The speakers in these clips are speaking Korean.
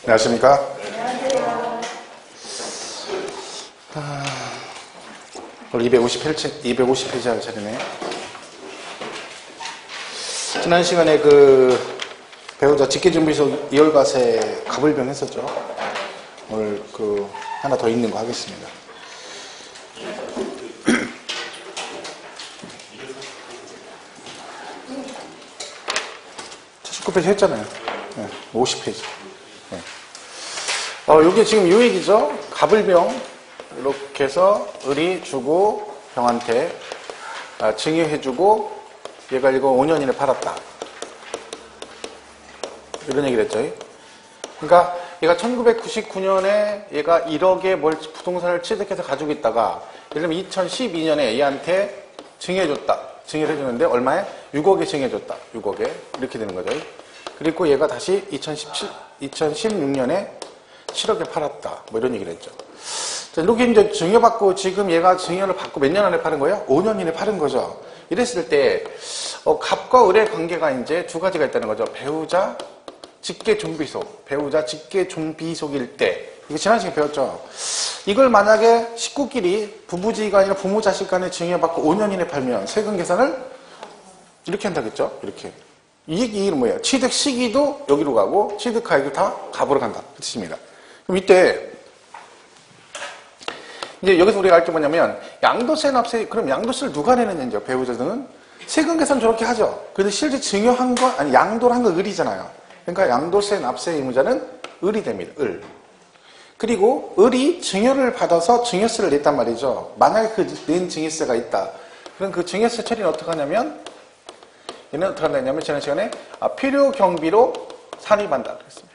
안녕하십니까? 안녕하세요. 오늘 250페이지 할 차례네. 지난 시간에 배우자 직계준비소 2월갓에 가불병 했었죠. 오늘 하나 더 있는 거 하겠습니다. 79페이지 했잖아요. 네, 50페이지. 네. 요게 지금 요 얘기죠. 가불병. 이렇게 해서 의리 주고 병한테 증여해주고 얘가 이거 5년 이내 팔았다. 이런 얘기를 했죠. 그러니까 얘가 1999년에 얘가 1억에 부동산을 취득해서 가지고 있다가 예를 들면 2012년에 얘한테 증여해줬다. 증여를 해줬는데 얼마에? 6억에 증여해줬다. 6억에. 이렇게 되는 거죠. 그리고 얘가 다시 2016년에 7억에 팔았다. 뭐 이런 얘기를 했죠. 자, 이렇게 이제 증여받고 지금 얘가 증여를 받고 몇 년 안에 파는 거예요? 5년 이내 파는 거죠. 이랬을 때, 갑과 을의 관계가 이제 두 가지가 있다는 거죠. 배우자, 직계존비속. 배우자, 직계존비속일 때. 이거 지난 시간에 배웠죠. 이걸 만약에 식구끼리 부부지간이나 부모 자식 간에 증여받고 5년 이내 팔면 세금 계산을 이렇게 한다겠죠? 이렇게. 이 얘기는 뭐예요? 취득 시기도 여기로 가고 취득하기도 다 갑으로 간다. 그 뜻입니다. 그럼 이때 이제 여기서 우리가 알 게 뭐냐면 양도세 납세, 그럼 양도세를 누가 내느냐죠. 배우자들은 세금 계산 저렇게 하죠. 근데 실제 증여한 거 아니 양도를 한 건 을이잖아요. 그러니까 양도세 납세 의무자는 을이 됩니다. 을. 그리고 을이 증여를 받아서 증여세를 냈단 말이죠. 만약에 그 낸 증여세가 있다. 그럼 그 증여세 처리는 어떻게 하냐면 얘는 어떻게 하냐면 지난 시간에 필요 경비로 산입한다 그랬습니다.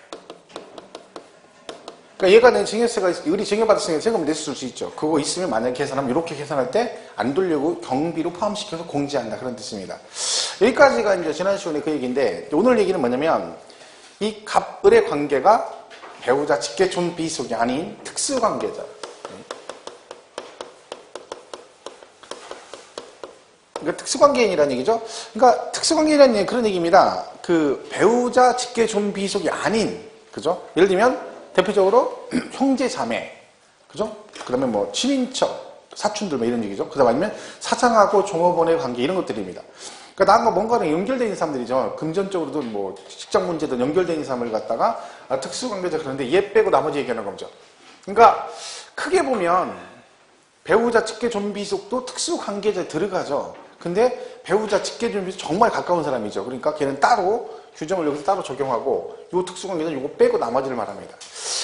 그러니까 얘가 낸 증여세가 을이 증여받았으니까 세금을 냈을 수 있죠. 그거 있으면 만약에 계산하면 이렇게 계산할 때 안 돌려고 경비로 포함시켜서 공제한다 그런 뜻입니다. 여기까지가 이제 지난 시간에 그 얘기인데 오늘 얘기는 뭐냐면 이 갑을의 관계가 배우자 직계존비속이 아닌 특수관계자. 그러니까 특수관계인이라는 얘기죠. 그러니까 특수관계인이라는 얘기, 그런 얘기입니다. 그 배우자 직계존비속이 아닌, 그죠? 예를 들면 대표적으로 형제 자매, 그죠? 그다음에 뭐 친인척, 사촌들 뭐 이런 얘기죠. 그다음 아니면 사장하고 종업원의 관계 이런 것들입니다. 그러니까 나하고 뭔가랑 연결되어 있는 사람들이죠. 금전적으로도 뭐 직장 문제든 연결되어 있는 사람을 갖다가 특수관계자 그런데 얘 빼고 나머지 얘기하는 거죠. 그러니까 크게 보면 배우자 직계존비속도 특수관계자에 들어가죠. 근데 배우자 직계존비속 정말 가까운 사람이죠. 그러니까 걔는 따로 규정을 여기서 따로 적용하고 요 특수관계는 요거 빼고 나머지를 말합니다.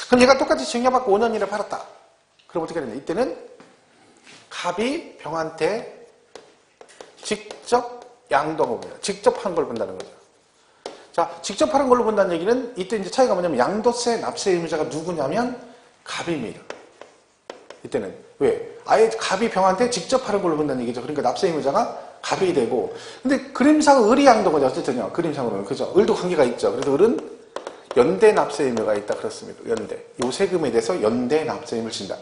그럼 얘가 똑같이 증여받고 5년 이내 팔았다. 그럼 어떻게 되냐? 이때는 갑이 병한테 직접 양도하고 봅니다. 직접 한 걸 본다는 거죠. 자, 직접 하는 걸로 본다는 얘기는 이때 이제 차이가 뭐냐면 양도세 납세 의무자가 누구냐면 갑입니다. 이때는 왜? 아예 갑이 병한테 직접 하는 걸로 본다는 얘기죠. 그러니까 납세 의무자가 갑이 되고, 근데 그림상은 을이 양도거든요. 어쨌든요. 그림상으로는 그죠? 을도 관계가 있죠. 그래서 을은 연대 납세 의무가 있다 그렇습니다. 연대. 요 세금에 대해서 연대 납세 의무를 진다.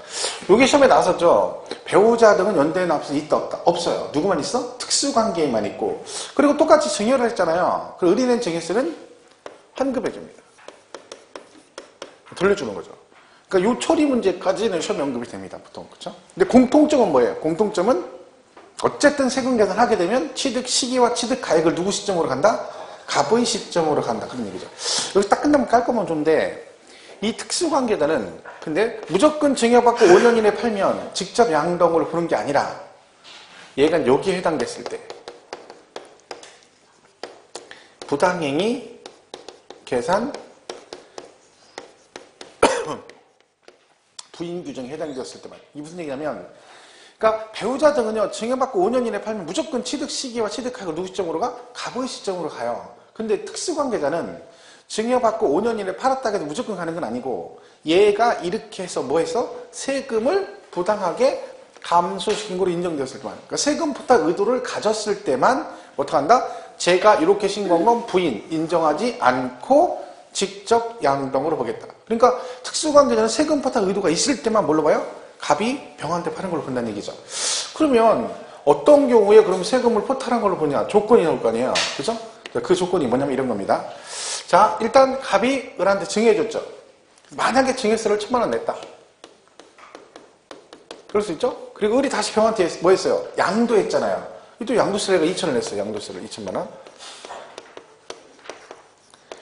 요게 시험에 나왔었죠. 배우자 등은 연대 납세 있다 없다? 없어요. 누구만 있어? 특수관계에만 있고. 그리고 똑같이 증여를 했잖아요. 그 을이 낸 증여세는 환급해 줍니다. 돌려주는 거죠. 그러니까 요 처리 문제까지는 시험에 언급이 됩니다. 보통. 그렇죠? 근데 공통점은 뭐예요? 공통점은 어쨌든 세금 계산하게 되면 취득 시기와 취득 가액을 누구 시점으로 간다? 갑의 시점으로 간다. 그런 얘기죠. 여기 딱 끝나면 깔끔하면 좋은데 이 특수관계자는 근데 무조건 증여받고 5년 이내 팔면 직접 양도를 보는 게 아니라 얘가 여기에 해당됐을 때 부당행위 계산 부인 규정에 해당되었을 때만. 이게 무슨 얘기냐면 그러니까 배우자 등은요 증여받고 5년 이내 팔면 무조건 취득 시기와 취득하고 누구 시점으로 가? 갑의 시점으로 가요. 근데 특수관계자는 증여받고 5년 이내 팔았다 해도 무조건 가는 건 아니고 얘가 이렇게 해서 뭐 해서 세금을 부당하게 감소시킨 걸로 인정되었을 때만, 그러니까 세금 포탁 의도를 가졌을 때만 어떻게 한다? 제가 이렇게 신고한 건 부인 인정하지 않고 직접 양동으로 보겠다. 그러니까 특수관계자는 세금 포탁 의도가 있을 때만 뭘로 봐요? 갑이 병한테 파는 걸로 본다는 얘기죠. 그러면 어떤 경우에 그럼 세금을 포탈한 걸로 보냐? 조건이 나올 거 아니에요. 그죠? 그 조건이 뭐냐면 이런 겁니다. 자, 일단 갑이 을한테 증여해줬죠. 만약에 증여세를 1,000만 원 냈다. 그럴 수 있죠? 그리고 을이 다시 병한테 뭐 했어요? 양도했잖아요. 또 양도세가 2,000을 냈어요. 양도세를 2,000만 원.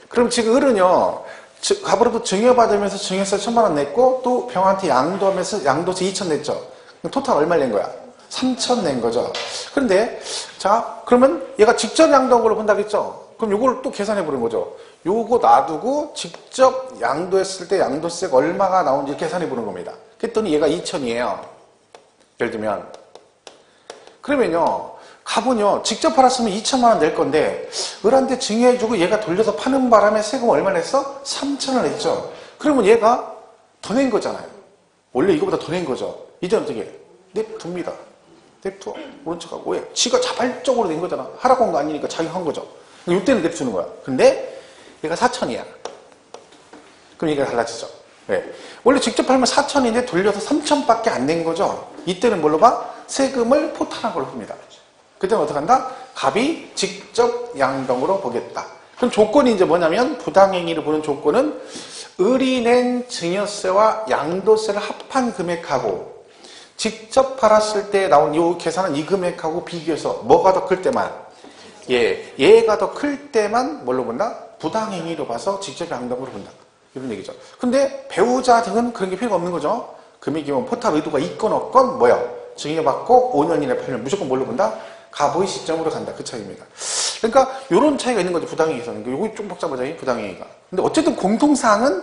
그럼 지금 을은요, 갑으로도 증여받으면서 증여세 1,000만 원 냈고, 또 병한테 양도하면서 양도세 2,000 냈죠. 토탈 얼마 낸 거야? 3,000 낸 거죠. 그런데, 자, 그러면 얘가 직접 양도한 걸로 본다고 했죠? 그럼 요걸 또 계산해 보는 거죠. 요거 놔두고 직접 양도했을 때 양도세가 얼마가 나오는지 계산해 보는 겁니다. 그랬더니 얘가 2,000이에요. 예를 들면. 그러면요, 갑은요, 직접 팔았으면 2,000만 원 낼 건데, 을한테 증여해주고 얘가 돌려서 파는 바람에 세금 얼마 냈어? 3,000원 냈죠. 그러면 얘가 더 낸 거잖아요. 원래 이거보다 더 낸 거죠. 이제 어떻게? 냅둡니다. 냅둬. 모른 척하고. 왜? 지가 자발적으로 낸 거잖아. 하라고 한 거 아니니까 자기가 한 거죠. 이때는 냅두는 거야. 근데 얘가 4,000이야. 그럼 얘가 달라지죠. 왜? 원래 직접 팔면 4,000인데 돌려서 3,000밖에 안 낸 거죠. 이때는 뭘로 봐? 세금을 포탈한 걸로 봅니다. 그때는 어떻게 한다? 갑이 직접 양동으로 보겠다. 그럼 조건이 이제 뭐냐면 부당행위를 보는 조건은 을이 낸 증여세와 양도세를 합한 금액하고 직접 팔았을 때 나온 이 계산은 이 금액하고 비교해서 뭐가 더 클 때만 얘가 더 클 때만 뭘로 본다? 부당행위로 봐서 직접 양동으로 본다. 이런 얘기죠. 근데 배우자 등은 그런 게 필요가 없는 거죠. 금액이면 포탈 의도가 있건 없건 뭐야? 증여받고 5년 이내 팔면 무조건 뭘로 본다? 갑의 시점으로 간다. 그 차이입니다. 그러니까 이런 차이가 있는 거죠. 부당행위에서는. 이거 좀 복잡하죠. 부당행위가. 근데 어쨌든 공통사항은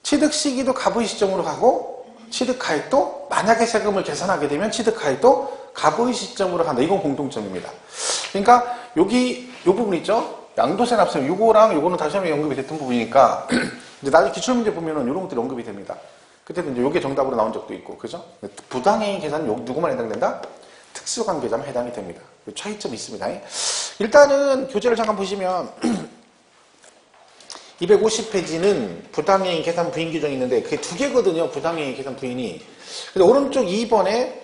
취득 시기도 갑의 시점으로 가고 취득하액도 만약에 세금을 계산하게 되면 취득하액도 갑의 시점으로 간다. 이건 공통점입니다. 그러니까 여기 이 부분 있죠. 양도세 납세 요거랑 요거는 다시 한번 언급이 됐던 부분이니까 이제 나중에 기출문제 보면은 이런 것들이 언급이 됩니다. 그때도 이제 요게 정답으로 나온 적도 있고 그죠? 부당행위 계산은 누구만 해당된다? 특수관계자만 해당이 됩니다. 차이점이 있습니다. 일단은 교재를 잠깐 보시면 250페이지는 부당행위 계산 부인 규정이 있는데 그게 두 개거든요. 부당행위 계산 부인이. 근데 오른쪽 2번에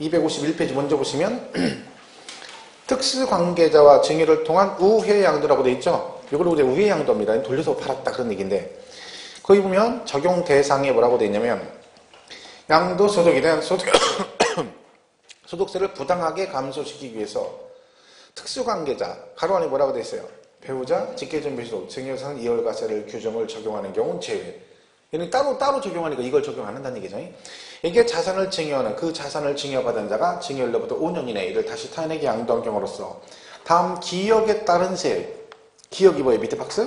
251페이지 먼저 보시면 특수관계자와 증여를 통한 우회양도라고 되어 있죠. 이걸 우리 우회양도입니다. 돌려서 팔았다 그런 얘기인데 거기 보면 적용 대상에 뭐라고 되어 있냐면 양도소득에 대한 소득세를 부당하게 감소시키기 위해서 특수관계자 가로 안에 뭐라고 되어 있어요? 배우자, 직계존비소득, 증여상 이월과세를 규정을 적용하는 경우는 제외. 얘는 따로 적용하니까 이걸 적용 안 한다는 얘기죠. 이게 자산을 증여하는 그 자산을 증여받은 자가 증여일로부터 5년 이내에 이를 다시 타인에게 양도한 경우로서 다음 기억에 따른 세 기억이 뭐예요? 밑에 박스?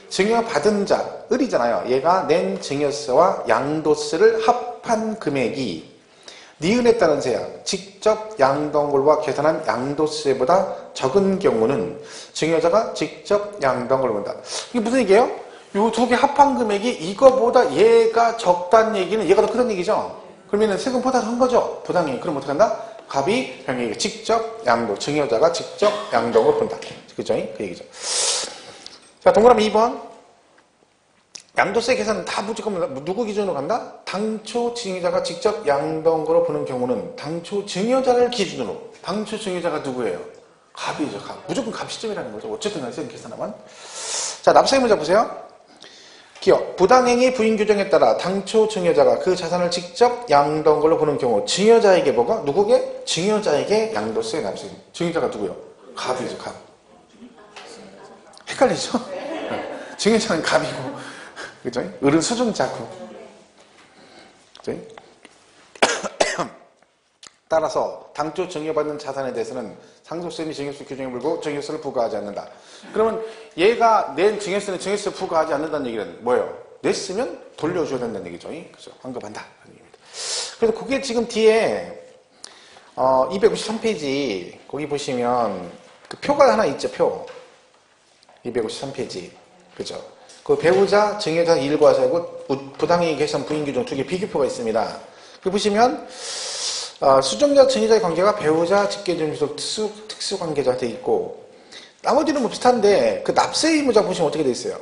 증여받은 자, 을이잖아요. 얘가 낸 증여세와 양도세를 합한 금액이 니은에 따른 세약, 직접 양도한걸과 계산한 양도세보다 적은 경우는 증여자가 직접 양도한걸 본다. 이게 무슨 얘기예요? 이 두 개 합한 금액이 이거보다 얘가 적다는 얘기는 얘가 더 크다는 얘기죠. 그러면 세금 포탈한 거죠. 부당행위. 그럼 어떻게 한다? 갑이 병에게 직접 양도, 증여자가 직접 양도를 본다. 그죠? 그 얘기죠. 자, 동그라미 2번. 양도세 계산은 다 무조건 누구 기준으로 간다? 당초 증여자가 직접 양도한 거로 보는 경우는 당초 증여자를 기준으로. 당초 증여자가 누구예요? 갑이죠. 갑. 무조건 갑 시점이라는 거죠. 어쨌든 간에 세금 계산하면. 자, 납세 의무자 보세요. 기억. 부당행위 부인 규정에 따라 당초 증여자가 그 자산을 직접 양도한 걸로 보는 경우 증여자에게 뭐가? 누구게? 증여자에게 양도세 납세. 증여자가 누구요? 갑이죠. 갑. 헷갈리죠? 증여자는 갑이고 그죠? 을은 수증자고. 그죠? 따라서 당초 증여받는 자산에 대해서는 상속세 및 증여세 규정에 불구하고 증여세를 부과하지 않는다. 그러면 얘가 낸 증여세는 증여세 부과하지 않는다는 얘기는 뭐예요? 냈으면 돌려줘야 된다는 얘기죠. 그죠? 환급한다. 그래서 그게 지금 뒤에 253페이지 거기 보시면 그 표가 하나 있죠. 표. 253페이지. 그죠? 그 배우자, 증여자 일과세고 부당행위 계산 부인 규정 두 개 비교표가 있습니다. 그 보시면 수증자, 증여자의 관계가 배우자, 직계존비소득 특수관계자 돼 있고 나머지는 뭐 비슷한데 그 납세 의무자 보시면 어떻게 돼 있어요?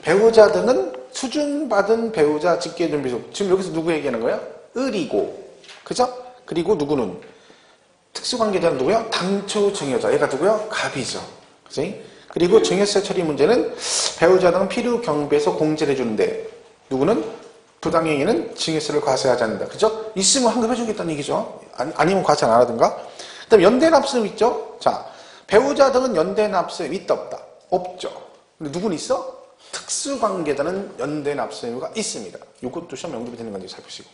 배우자 등은 수준받은 배우자, 직계존비소득 지금 여기서 누구 얘기하는 거야? 을이고 그죠? 그리고 누구는 특수관계자는 누구요? 당초 증여자 얘가 누구요? 갑이죠. 그지? 그리고 증여세 처리 문제는 배우자 등은 필요 경비에서 공제를 해주는데 누구는 부당행위는 징역세를 과세하지 않는다. 그죠? 있으면 환급해주겠다는 얘기죠. 아니면 과세 안 하든가. 그 다음에 연대납세금 있죠? 자, 배우자 등은 연대납세금 있다 없다? 없죠. 근데 누구는 있어? 특수관계자는 연대납세 의무가 있습니다. 이것도 시험에 언급이 되는 건지 살피시고.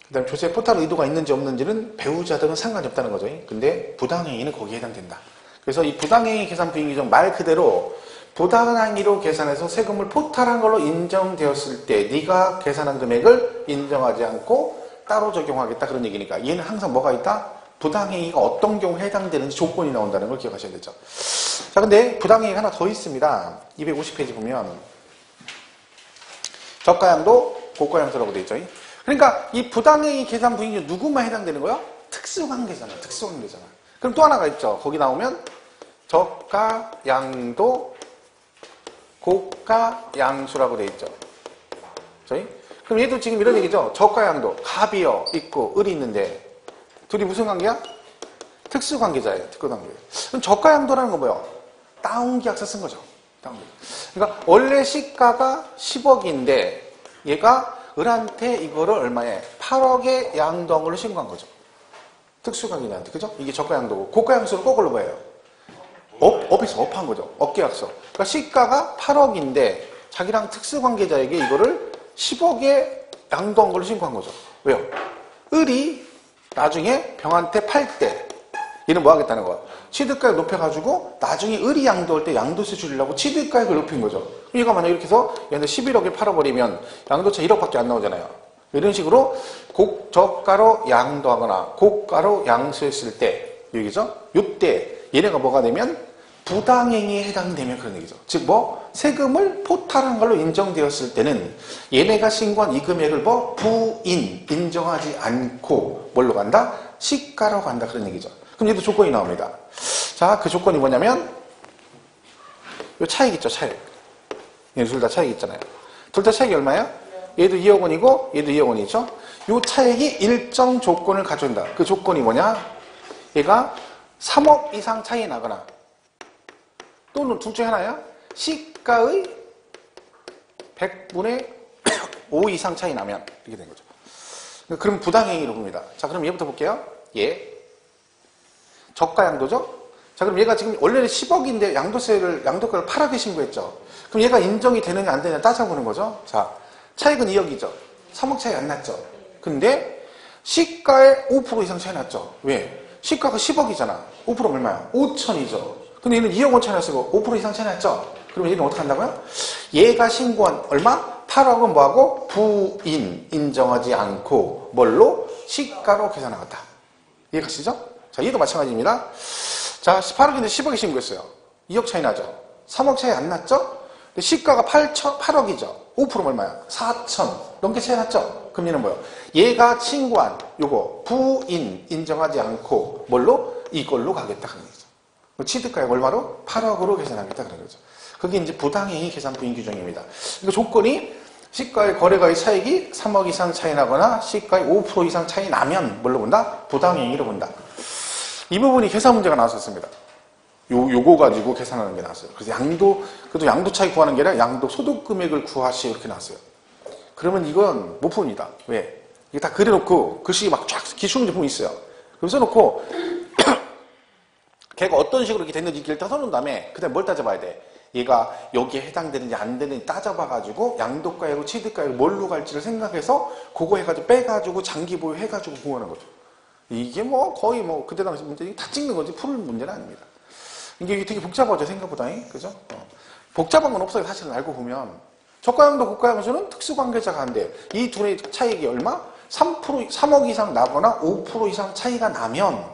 그 다음에 조세 포탈 의도가 있는지 없는지는 배우자 등은 상관이 없다는 거죠. 근데 부당행위는 거기에 해당된다. 그래서 이 부당행위 계산 부인규정 말 그대로 부당행위로 계산해서 세금을 포탈한 걸로 인정되었을 때 네가 계산한 금액을 인정하지 않고 따로 적용하겠다 그런 얘기니까 얘는 항상 뭐가 있다? 부당행위가 어떤 경우에 해당되는지 조건이 나온다는 걸 기억하셔야 되죠. 자, 근데 부당행위가 하나 더 있습니다. 250페이지 보면 저가양도 고가양도라고 되어 있죠. 그러니까 이 부당행위 계산 부인규 누구만 해당되는 거야? 특수관계잖아. 특수관계잖아. 그럼 또 하나가 있죠. 거기 나오면 저가양도 고가양수라고 되어 있죠. 저희? 그럼 얘도 지금 이런 얘기죠. 저가양도 갑이요 있고 을이 있는데 둘이 무슨 관계야? 특수관계자예요. 특수관계. 그럼 저가양도라는 건 뭐예요? 다운계약서 쓴 거죠. 다운계약. 그러니까 원래 시가가 10억인데 얘가 을한테 이거를 얼마에? 8억에 양도한 걸로 신고한 거죠. 특수관계자한테. 그죠? 이게 저가양도고 고가양수를 거꾸로 뭐예요? 업에서 업한 거죠. 업계약서. 그러니까 시가가 8억인데 자기랑 특수관계자에게 이거를 10억에 양도한 걸로 신고한 거죠. 왜요? 을이 나중에 병한테 팔 때 얘는 뭐 하겠다는 거야? 취득가액 높여가지고 나중에 을이 양도할 때 양도세 줄이려고 취득가액을 높인 거죠. 그럼 얘가 만약 이렇게 해서 얘한테 11억에 팔아버리면 양도세 1억밖에 안 나오잖아요. 이런 식으로 저가로 양도하거나 고가로 양수했을 때 여기죠? 요때 얘네가 뭐가 되면 부당행위에 해당되면 그런 얘기죠. 즉 뭐 세금을 포탈한 걸로 인정되었을 때는 얘네가 신고한 이 금액을 뭐 인정하지 않고 뭘로 간다? 시가로 간다 그런 얘기죠. 그럼 얘도 조건이 나옵니다. 자, 그 조건이 뭐냐면 요 차익 있죠, 차익. 얘 둘 다 차익 있잖아요. 둘 다 차익이 얼마야? 얘도 2억 원이고 얘도 2억 원이죠. 요 차익이 일정 조건을 갖춘다. 그 조건이 뭐냐? 얘가 3억 이상 차이 나거나 또는 둘 중에 하나야. 시가의 100분의 5 이상 차이 나면 이렇게 된 거죠. 그럼 부당행위로 봅니다. 자, 그럼 얘부터 볼게요. 얘 저가양도죠. 자, 그럼 얘가 지금 원래는 10억인데 양도가를 8억에 신고했죠. 그럼 얘가 인정이 되느냐 안 되느냐 따져보는 거죠. 자, 차익은 2억이죠. 3억 차이 안 났죠. 근데 시가의 5% 이상 차이 났죠. 왜? 시가가 10억이잖아. 5%면 얼마야? 5천이죠. 근데 얘는 2억 원 차이 났고 5% 이상 차이 났죠? 그러면 얘는 어떻게 한다고요? 얘가 신고한 얼마? 8억은 뭐하고? 인정하지 않고 뭘로? 시가로 계산하겠다. 이해가시죠? 자, 얘도 마찬가지입니다. 자, 18억인데 10억에 신고했어요. 2억 차이 나죠? 3억 차이 안 났죠? 근데 시가가 8억이죠? 5%면 얼마야? 4천. 넘게 차이 났죠? 그럼 얘는 뭐예요? 얘가 신고한 요거 인정하지 않고 뭘로? 이걸로 가겠다 하는 거죠. 취득가액 얼마로? 8억으로 계산하겠다 그런 거죠. 그게 이제 부당행위 계산 부인 규정입니다. 그러니까 조건이 시가의 거래가의 차익이 3억 이상 차이 나거나 시가의 5% 이상 차이 나면 뭘로 본다? 부당행위로 본다. 이 부분이 계산 문제가 나왔었습니다. 요거 가지고 계산하는 게 나왔어요. 그래서 그래도 양도 차익 구하는 게 아니라 양도 소득 금액을 구하시 이렇게 나왔어요. 그러면 이건 못 풉니다. 왜? 이게 다 그려놓고 글씨 막 쫙 기출 문제 보면 있어요. 그럼 써놓고 걔가 어떤 식으로 이렇게 됐는지 일단 써놓은 다음에 그 다음에 뭘 따져봐야 돼? 얘가 여기에 해당되는지 안 되는지 따져봐가지고 양도가액으로 취득가액을 뭘로 갈지를 생각해서 그거 해가지고 빼가지고 장기 보유해가지고 공부하는 거죠. 이게 뭐 거의 뭐 그때 당시 문제 다 찍는 거지 풀 문제는 아닙니다. 이게 되게 복잡하죠 생각보다. 그죠? 복잡한 건 없어요. 사실은 알고 보면. 저가양도 고가양수는 특수관계자가 한대. 이 둘의 차익이 얼마? 3억 이상 나거나 5% 이상 차이가 나면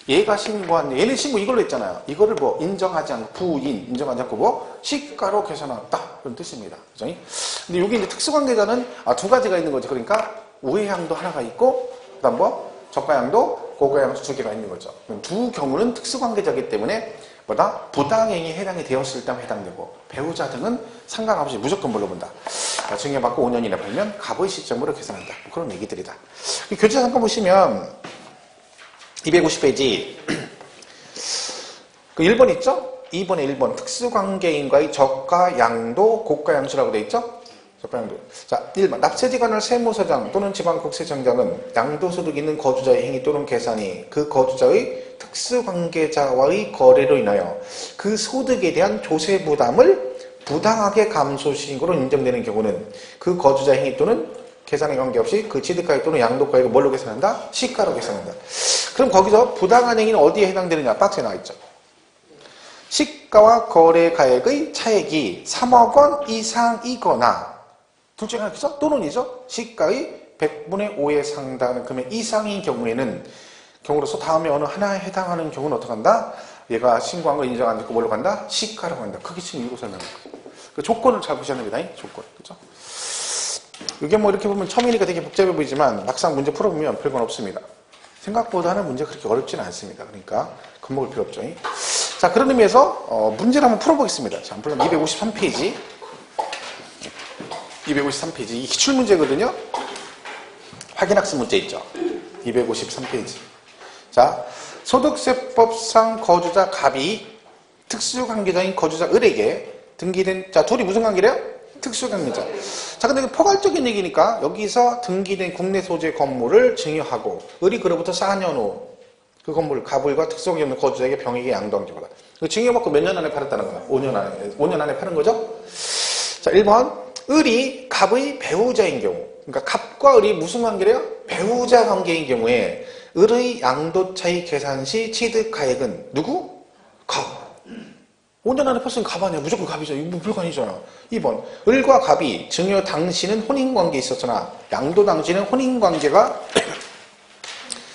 얘가 신고한, 얘는 신고 이걸로 했잖아요. 이거를 뭐 인정하지 않고 인정하지 않고 뭐 시가로 계산하였다. 그런 뜻입니다. 그죠? 근데 여기 이제 특수관계자는 두 가지가 있는 거지. 그러니까 우회양도 하나가 있고 그다음 뭐 저가양도 고가양수 두 개가 있는 거죠. 두 경우는 특수관계자이기 때문에 뭐다? 부당행위에 해당이 되었을 때 해당되고 배우자 등은 상관없이 무조건 뭘로 본다. 증여받고 5년 이내 팔면 갑의 시점으로 계산한다. 뭐 그런 얘기들이다. 교재 잠깐 보시면 250페이지 그 1번 있죠? 2번에 1번 특수관계인과의 저가양도 고가양수라고 되어 있죠? 자, 1번. 납세지관할 세무서장 또는 지방국세청장은 양도소득 있는 거주자의 행위 또는 계산이 그 거주자의 특수관계자와의 거래로 인하여 그 소득에 대한 조세 부담을 부당하게 감소시킨 것으로 인정되는 경우는 그 거주자의 행위 또는 계산에 관계없이 그 취득가액 또는 양도가액을 뭘로 계산한다? 시가로 계산한다. 그럼 거기서 부당한 행위는 어디에 해당되느냐? 박스에 나와 있죠. 시가와 거래가액의 차액이 3억 원 이상이거나 둘 중에 하나겠죠? 또는이죠. 시가의 100분의 5에 상당하는 금액 이상인 경우에는 경우로서 다음에 어느 하나에 해당하는 경우는 어떻게 한다? 얘가 신고한 거 인정 안 듣고 뭘로 간다? 시가라고 한다. 크게 지금 이거 설명한 거죠. 그 조건을 잘 보셔야 됩니다. 조건. 그죠? 이게 뭐 이렇게 보면 처음이니까 되게 복잡해 보이지만 막상 문제 풀어보면 별건 없습니다. 생각보다는 문제가 그렇게 어렵지는 않습니다. 그러니까 겁먹을 필요 없죠. 자, 그런 의미에서 문제를 한번 풀어보겠습니다. 자, 물론 253페이지. 253페이지. 이 기출문제거든요. 확인학습 문제 있죠. 253페이지. 자, 소득세법상 거주자 갑이 특수관계자인 거주자 을에게 등기된, 자, 둘이 무슨 관계래요? 특수관계자. 자, 근데 포괄적인 얘기니까 여기서 등기된 국내 소재 건물을 증여하고 을이 그로부터 4년 후 그 건물 갑을과 특수관계 거주자에게 병에게 양도한 경우다. 증여받고 몇 년 안에 팔았다는 거야? 5년 안에 파는 거죠? 자, 1번. 을이 갑의 배우자인 경우. 그러니까 갑과 을이 무슨 관계래요? 배우자 관계인 경우에 을의 양도차익 계산 시 취득가액은 누구? 갑. 5년 안에 팠으면 갑 아니야. 무조건 갑이죠. 이거 불가능이잖아. 2번. 을과 갑이 증여 당시는 혼인관계에 있었으나 양도 당시는 혼인관계가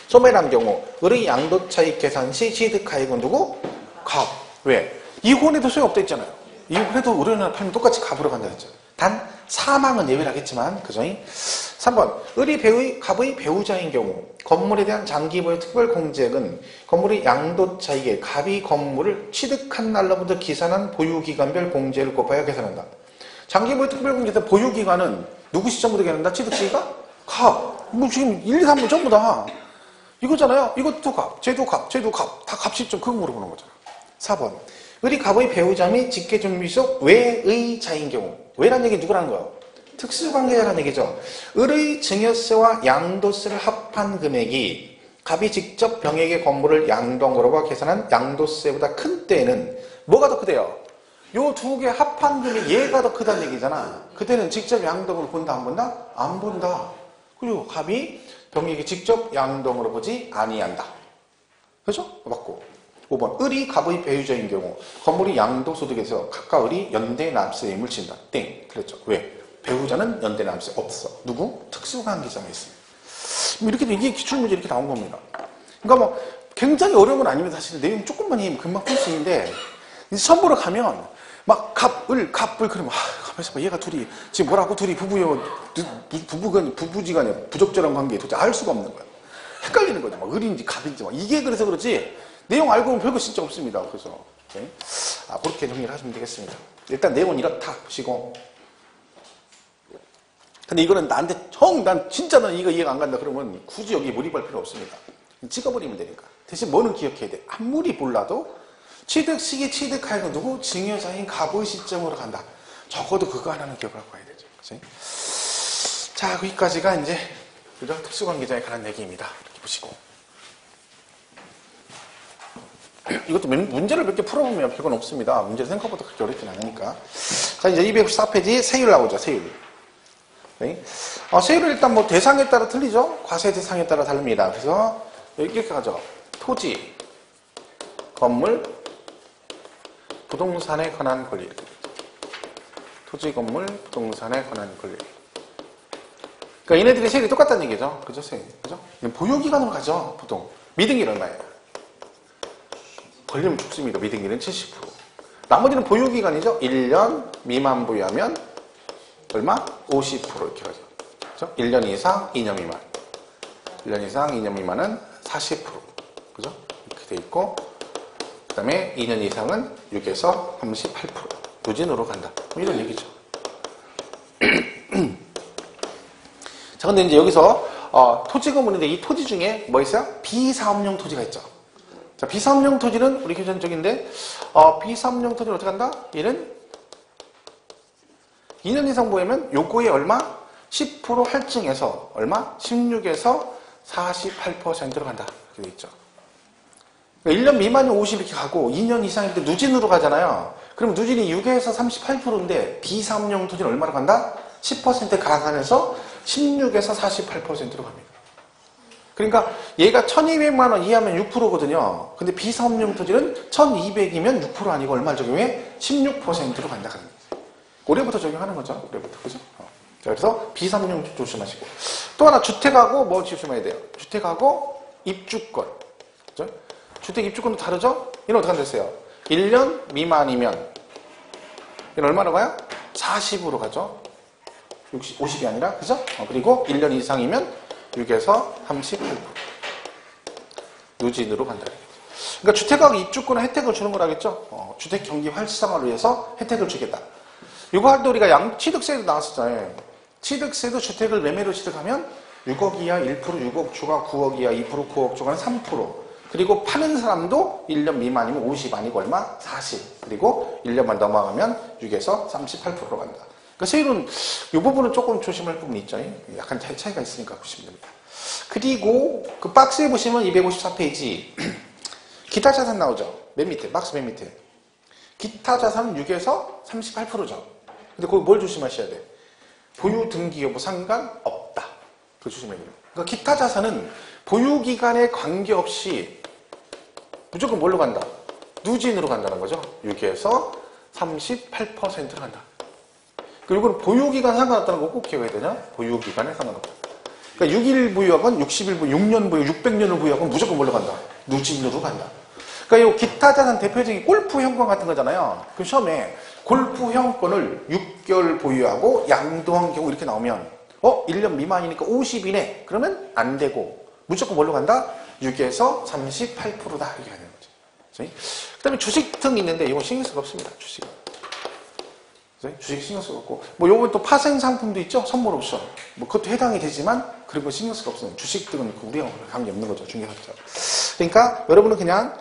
소멸한 경우 을의 양도차익 계산 시 취득가액은 누구? 갑. 왜? 이혼해도 소용없다 했잖아요. 이혼해도 5년 안에 팔면 똑같이 갑으로 간다 했죠. 단 사망은 예외를 하겠지만 그죠? 3번. 을이 갑의 배우자인 경우 건물에 대한 장기보유 특별공제액은 건물의 양도차익에 갑이 건물을 취득한 날로부터 기산한 보유기간별 공제를 곱하여 계산한다. 장기보유 특별공제에서 보유기간은 누구 시점부터 계산한다? 취득 시기가? 갑. 뭐 지금 1, 2, 3번 전부 다 이거잖아요. 이것도 갑, 쟤도 갑, 쟤도 갑. 다 갑 시점 그거 물어보는 거잖아. 4번. 을이 갑의 배우자 및 직계존비속 외의 자인 경우. 외란 얘기 누구라는 거야? 특수관계자라는 얘기죠. 을의 증여세와 양도세를 합한 금액이 갑이 직접 병에게 건물을 양도한거로가 계산한 양도세보다 큰 때에는 뭐가 더 크대요? 요 두 개 합한 금액 얘가 더 크다는 얘기잖아. 그때는 직접 양도를 본다 안 본다? 안 본다. 그리고 갑이 병에게 직접 양도으로 보지 아니한다. 그렇죠? 맞고. 5번. 을이 갑의 배우자인 경우 건물이 양도소득에서 각각 을이 연대 납세 의무를 진다. 땡. 그랬죠. 왜? 배우자는 연대 납세 없어. 누구? 특수관계자가 있어요. 이렇게 이게 기출문제 이렇게 나온 겁니다. 그러니까 뭐 굉장히 어려운 건 아니면 사실 내용 조금만 이해하면 금방 풀 수 있는데 이제 시험 보러 가면 막 갑, 을, 그러면 가만있어 봐. 얘가 둘이 지금 뭐라고 둘이 부부요 부부지간에 부적절한 관계에 도대체 알 수가 없는 거야. 헷갈리는 거죠. 막 을인지 갑인지 막 이게 그래서 그렇지 내용 알고 보면 별거 진짜 없습니다. 그래서 그렇게 정리를 하시면 되겠습니다. 일단 내용은 이렇다 보시고. 근데 이거는 나한테 난 진짜 난 이거 이해가 안 간다 그러면 굳이 여기 몰입할 필요 없습니다. 찍어버리면 되니까. 대신 뭐는 기억해야 돼. 아무리 몰라도 취득 시기 취득하여는 누구? 증여자인 갑의 시점으로 간다. 적어도 그거 하나는 기억을 하고 가야 되죠. 그치? 자, 여기까지가 이제 특수관계자에 관한 얘기입니다. 이렇게 보시고. 이것도 문제를 몇 개 풀어보면 별건 없습니다. 문제를 생각보다 그렇게 어렵진 않으니까. 자, 이제 294페이지 세율 나오죠. 세율. 네? 세율은 일단 뭐 대상에 따라 틀리죠. 과세 대상에 따라 다릅니다. 그래서 이렇게 가죠. 토지, 건물, 부동산에 관한 권리. 토지, 건물, 부동산에 관한 권리. 그러니까 얘네들이 세율이 똑같다는 얘기죠. 그죠? 세율. 그죠? 보유기간으로 가죠. 보통. 미등기는 얼마예요? 걸리면 죽습니다. 미등기는 70%. 나머지는 보유기간이죠. 1년 미만 보유하면 얼마? 50% 이렇게 가죠. 그죠? 1년 이상, 2년 미만. 1년 이상, 2년 미만은 40%. 그죠? 이렇게 돼 있고, 그 다음에 2년 이상은 6에서 38%. 누진으로 간다. 뭐 이런 얘기죠. 자, 근데 이제 여기서, 토지 건물인데 이 토지 중에 뭐 있어요? 비사업용 토지가 있죠. 자, 비사업용 토지는 우리 교전적인데, 비사업용 토지는 어떻게 한다? 얘는 2년 이상 보유면 요거에 얼마? 10% 할증해서 얼마? 16에서 48%로 간다. 이렇게 돼 있죠. 그러니까 1년 미만이 50 이렇게 가고 2년 이상일 때 누진으로 가잖아요. 그럼 누진이 6에서 38%인데 비사업용 토지는 얼마로 간다? 10% 가산해서 16에서 48%로 갑니다. 그러니까 얘가 1200만 원 이하면 6%거든요. 근데 비사업용 토지는 1200이면 6% 아니고 얼마를 적용해? 16%로 간다. 올해부터 적용하는 거죠. 올해부터. 그죠? 자, 그래서 비사업용 조심하시고. 또 하나 주택하고 뭐 조심해야 돼요? 주택하고 입주권. 그죠? 주택 입주권도 다르죠? 이는 어떻게 됐어요? 1년 미만이면 이는 얼마로 가요? 40으로 가죠. 50이 아니라. 그죠? 그리고 1년 이상이면 6에서 38%. 누진으로 간다. 그러니까 주택하고 입주권은 혜택을 주는 거라겠죠? 주택 경기 활성화를 위해서 혜택을 주겠다. 이거 할 때 우리가 취득세도 나왔었잖아요. 취득세도 주택을 매매로 취득하면 6억 이하 1%, 6억 초과 9억 이하 2%, 9억 초과는 3%. 그리고 파는 사람도 1년 미만이면 50 아니고 얼마? 40. 그리고 1년만 넘어가면 6에서 38%로 간다. 그러니까 세율은 이 부분은 조금 조심할 부분이 있죠. 약간 차이가 있으니까 보시면 됩니다. 그리고 그 박스에 보시면 254페이지 기타 자산 나오죠. 맨 밑에, 박스 맨 밑에. 기타 자산은 6에서 38%죠. 근데 거기 뭘 조심하셔야 돼? 보유 등기 여부 상관없다. 그거 조심해야 돼요. 그러니까 기타 자산은 보유 기간에 관계없이 무조건 뭘로 간다? 누진으로 간다는 거죠. 6에서 38%로 간다. 그리고 이건 보유기간 상관없다는 거 꼭 기억해야 되냐? 보유기간에 상관없다. 그러니까 6일 보유하건 60일 보유, 6년 보유, 600년을 보유하건 무조건 뭘로 간다? 누진으로 간다. 그러니까 이 기타 자산 대표적인 골프 형권 같은 거잖아요. 그 시험에 골프 형권을 6개월 보유하고 양도한 경우 이렇게 나오면 1년 미만이니까 50이네. 그러면 안 되고 무조건 뭘로 간다? 6에서 38%다. 이렇게 하는 거죠. 그 다음에 주식 등 있는데 이건 신경 쓸 거 없습니다. 주식은. 주식 신경 쓸 거 없고 뭐 요건 또 파생 상품도 있죠. 선물 옵션. 뭐 그것도 해당이 되지만 그리고 신경 쓸 거 없습니다. 주식 등은 우리하고 관계 없는 거죠. 중개사죠. 그러니까 여러분은 그냥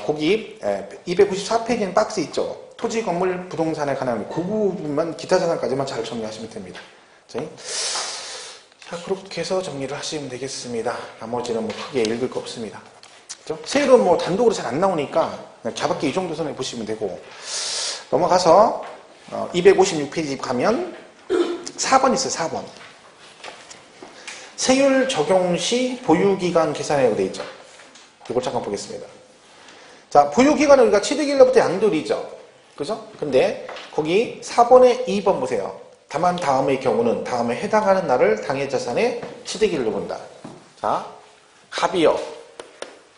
거기 294페이지는 박스 있죠. 토지, 건물, 부동산에 관한 그 부분만 기타 자산까지만 잘 정리하시면 됩니다. 자, 그렇게 해서 정리를 하시면 되겠습니다. 나머지는 뭐 크게 읽을 거 없습니다. 그죠? 세율은 뭐 단독으로 잘 안 나오니까 그냥 가볍게 이 정도 선에 보시면 되고 넘어가서 256페이지 가면 4번 있어요. 4번. 세율 적용 시 보유기간 계산이라고 되어 있죠. 이걸 잠깐 보겠습니다. 자, 보유기간은 우리가 취득일로부터 양도일이죠. 그죠? 근데 거기 4번에 2번 보세요. 다만 다음의 경우는 다음에 해당하는 날을 당해 자산의 취득일로 본다. 자, 갑이요.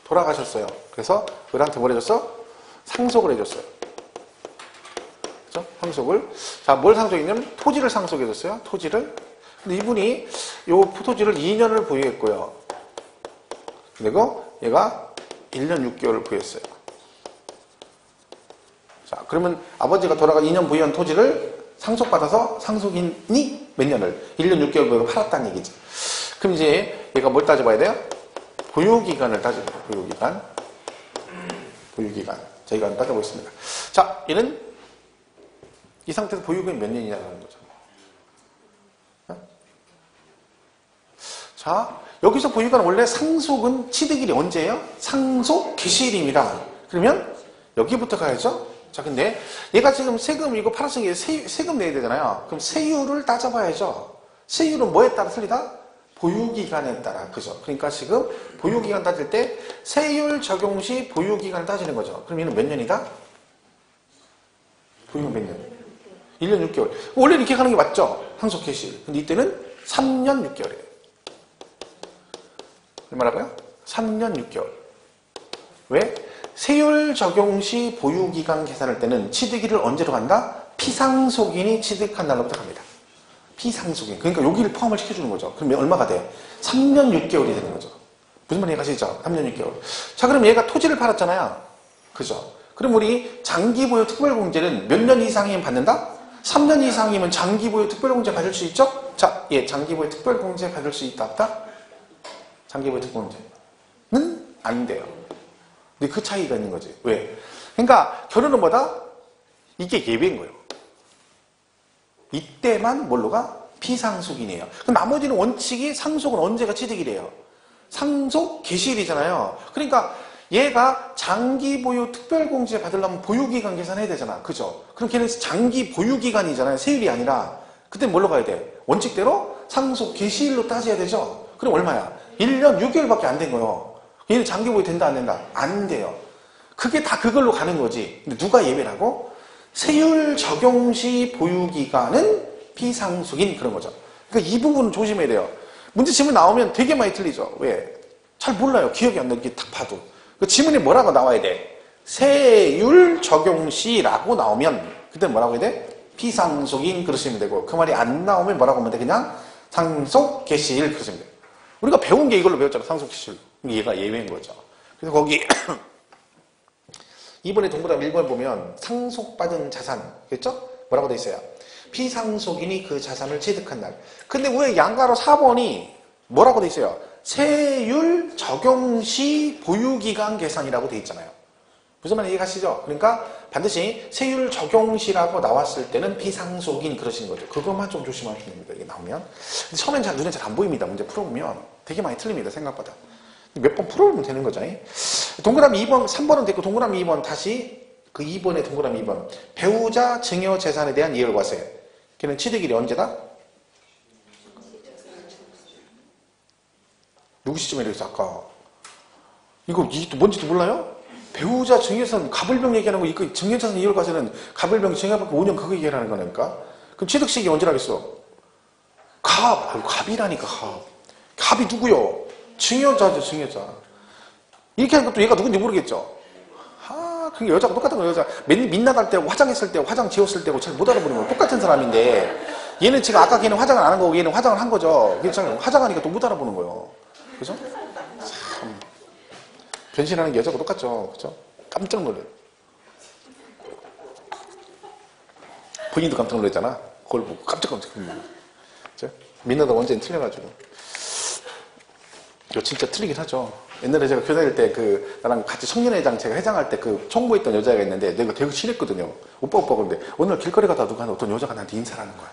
돌아가셨어요. 그래서 을한테 뭘 해줬어? 상속을 해줬어요. 그죠? 상속을. 자, 뭘 상속했냐면 토지를 상속해줬어요. 토지를. 근데 이분이 요 토지를 2년을 보유했고요. 그리고 얘가 1년 6개월을 보유했어요. 자, 그러면 아버지가 돌아가 2년 보유한 토지를 상속받아서 상속인이 몇 년을? 1년 6개월 보유고 팔았다는 얘기죠. 그럼 이제 얘가 뭘 따져봐야 돼요? 보유기간을 따져봐요. 보유기간. 보유기간. 저희가 따져보겠습니다. 자, 얘는 이 상태에서 보유기간이 몇 년이냐는 거죠. 자, 여기서 보유기간 원래 상속은 취득일이 언제예요? 상속 개시일입니다. 그러면 여기부터 가야죠. 자, 근데 얘가 지금 세금 이거 팔았으니까 세금 내야 되잖아요. 그럼 세율을 따져봐야죠. 세율은 뭐에 따라 틀리다? 보유기간에 따라. 그죠? 그러니까 지금 보유기간 따질 때 세율 적용 시 보유기간을 따지는 거죠. 그럼 얘는 몇 년이다? 보유기간 몇 년? 1년 6개월. 원래 이렇게 가는 게 맞죠? 상속 개시일. 근데 이때는 3년 6개월이에요. 얼마라고요? 3년 6개월. 왜? 세율 적용 시 보유기간 계산할 때는 취득일을 언제로 간다? 피상속인이 취득한 날로부터 갑니다. 피상속인. 그러니까 여기를 포함을 시켜주는 거죠. 그럼 얼마가 돼? 3년 6개월이 되는 거죠. 무슨 말인지 아시죠? 3년 6개월. 자, 그럼 얘가 토지를 팔았잖아요. 그죠? 그럼 우리 장기보유 특별공제는 몇 년 이상이면 받는다? 3년 이상이면 장기보유 특별공제 받을 수 있죠? 자, 예, 장기보유 특별공제 받을 수 있다, 없다? 장기보유 특별공제는 안 돼요. 근데 그 차이가 있는 거지. 왜? 그러니까 결혼은 뭐다? 이게 예외인 거예요. 이때만 뭘로 가? 피상속인이에요. 그럼 나머지는 원칙이 상속은 언제가 취득이래요? 상속 개시일이잖아요. 그러니까 얘가 장기 보유 특별공제 받으려면 보유기간 계산해야 되잖아. 그죠? 그럼 걔는 장기 보유기간이잖아요. 세율이 아니라. 그때 뭘로 가야 돼? 원칙대로 상속 개시일로 따져야 되죠? 그럼 얼마야? 1년 6개월밖에 안 된 거예요. 얘는 장기 보유 된다 안 된다? 안 돼요. 그게 다 그걸로 가는 거지. 근데 누가 예외라고? 세율 적용 시 보유기간은 피상속인 그런 거죠. 그러니까 이 부분은 조심해야 돼요. 문제 지문 나오면 되게 많이 틀리죠. 왜? 잘 몰라요. 기억이 안 나게 딱 봐도. 그 지문에 뭐라고 나와야 돼? 세율 적용 시라고 나오면 그때 뭐라고 해야 돼? 피상속인 그러시면 되고 그 말이 안 나오면 뭐라고 하면 돼? 그냥 상속 개시일 그러시면 돼요. 우리가 배운 게 이걸로 배웠잖아. 상속 개시일. 얘가 예외인 거죠. 그래서 거기 이번에 동그라미 1번 보면 상속받은 자산 그랬죠? 뭐라고 돼 있어요? 피상속인이 그 자산을 취득한 날. 근데 왜 양가로 4번이 뭐라고 돼 있어요? 세율 적용 시 보유기간 계산이라고 돼 있잖아요. 무슨 말인지 이해가시죠? 그러니까 반드시 세율 적용 시라고 나왔을 때는 피상속인 그러신 거죠. 그것만 좀 조심하시면 됩니다. 이게 나오면. 근데 처음엔 눈에 잘 안 보입니다. 문제 풀어보면 되게 많이 틀립니다. 생각보다. 몇 번 풀어보면 되는 거죠. 동그라미 2번, 3번은 됐고 동그라미 2번 다시 그 2번의 동그라미 2번. 배우자 증여 재산에 대한 이율과세. 걔는 취득일이 언제다? 누구 시점에 이랬어 아까? 이거 뭔지도 몰라요? 배우자 증여재산 갑을병 얘기하는 거 이거 증여재산 이율과세는 갑을병 증여받고 5년 그거 얘기하는 거니까. 그럼 취득시기 언제라겠어? 갑이라니까 갑. 갑이 누구요? 증여자죠 증여자. 이렇게 하는 것도 얘가 누군지 모르겠죠? 그게 여자가 똑같은 거예요. 여자 민낯할 때하고 화장했을 때하고 화장 지웠을 때하고 잘 못 알아보는 거예요. 똑같은 사람인데 얘는 지금 아까 걔는 화장을 안 한 거고 얘는 화장을 한 거죠. 그래서 화장하니까 또 못 알아보는 거예요. 그죠? 참 변신하는 게 여자가 똑같죠. 그죠? 깜짝 놀래요. 본인도 깜짝 놀랐잖아. 그걸 보고 깜짝 놀래요. 민낯하고 완전히 틀려가지고. 이거 진짜 틀리긴 하죠. 옛날에 제가 교회 다닐 때 나랑 같이 청년회장 제가 회장할 때 총무했던 여자가 있는데 내가 되게 친했거든요. 오빠 그런데 어느 날 길거리 가다 누가 어떤 여자가 나한테 인사를 하는 거야.